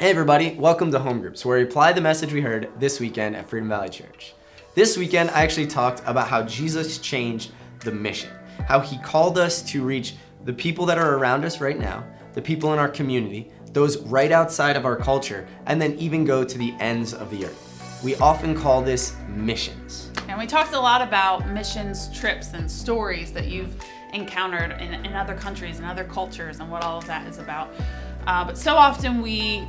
Hey everybody, welcome to Home Groups, where we apply the message we heard this weekend at Freedom Valley Church. This weekend, I actually talked about how Jesus changed the mission, how he called us to reach the people that are around us right now, the people in our community, those right outside of our culture, and then even go to the ends of the earth. We often call this missions. And we talked a lot about missions trips and stories that you've encountered in other countries and other cultures and what all of that is about. But so often we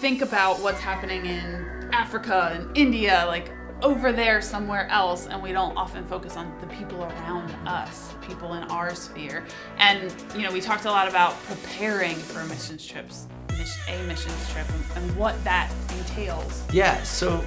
think about what's happening in Africa and India, like over there somewhere else, and we don't often focus on the people around us, the people in our sphere. And we talked a lot about preparing for missions trip, and what that entails. Yeah, so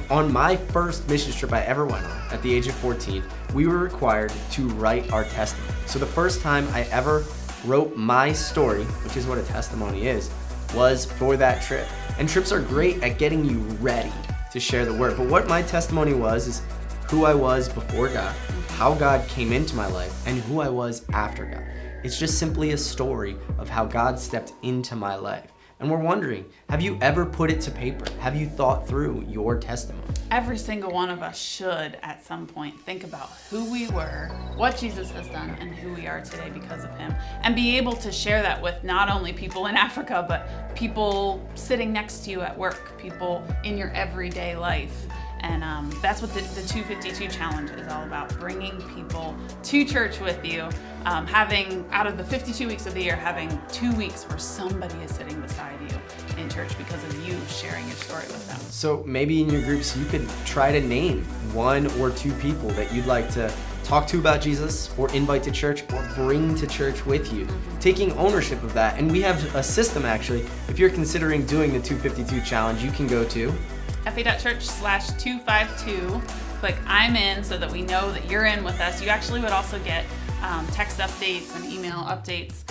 on my first missions trip I ever went on, at the age of 14, we were required to write our testimony. So the first time I ever wrote my story, which is what a testimony is, was for that trip. And trips are great at getting you ready to share the word. But what my testimony was is who I was before God, how God came into my life, and who I was after God. It's just simply a story of how God stepped into my life. And we're wondering, have you ever put it to paper? Have you thought through your testimony? Every single one of us should, at some point, think about who we were, what Jesus has done, and who we are today because of him. And be able to share that with not only people in Africa, but people sitting next to you at work, people in your everyday life. And that's what the 252 challenge is all about, bringing people to church with you, having, out of the 52 weeks of the year, having 2 weeks where somebody is sitting beside you in church because of you sharing your story with them. So maybe in your groups you could try to name 1 or 2 people that you'd like to talk to about Jesus, or invite to church, or bring to church with you, taking ownership of that. And we have a system actually. If you're considering doing the 252 challenge, you can go to fa.church/252, click I'm in so that we know that you're in with us. You actually would also get text updates and email updates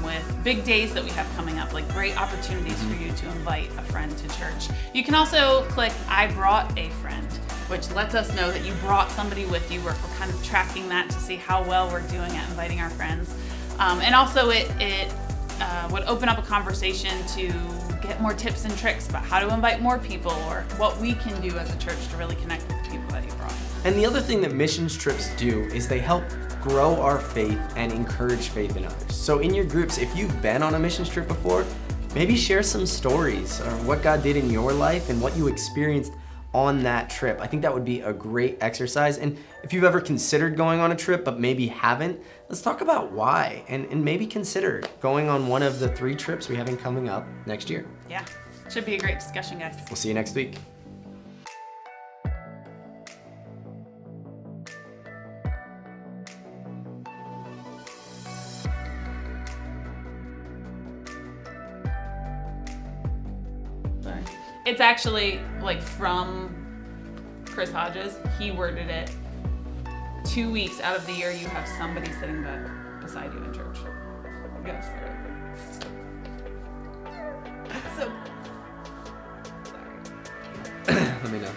with big days that we have coming up, like great opportunities for you to invite a friend to church. You can also click I brought a friend, which lets us know that you brought somebody with you. We're kind of tracking that to see how well we're doing at inviting our friends. And also it would open up a conversation to get more tips and tricks about how to invite more people, or what we can do as a church to really connect with the people that you brought. And the other thing that missions trips do is they help grow our faith and encourage faith in others. So in your groups, if you've been on a missions trip before, maybe share some stories or what God did in your life and what you experienced on that trip. I think that would be a great exercise. And if you've ever considered going on a trip but maybe haven't, let's talk about why, and maybe consider going on one of the 3 trips we have coming up next year. Yeah, should be a great discussion, guys. We'll see you next week. Sorry. It's actually like from Chris Hodges. He worded it, 2 weeks out of the year you have somebody sitting beside you in church. You gotta start over. So Let me know.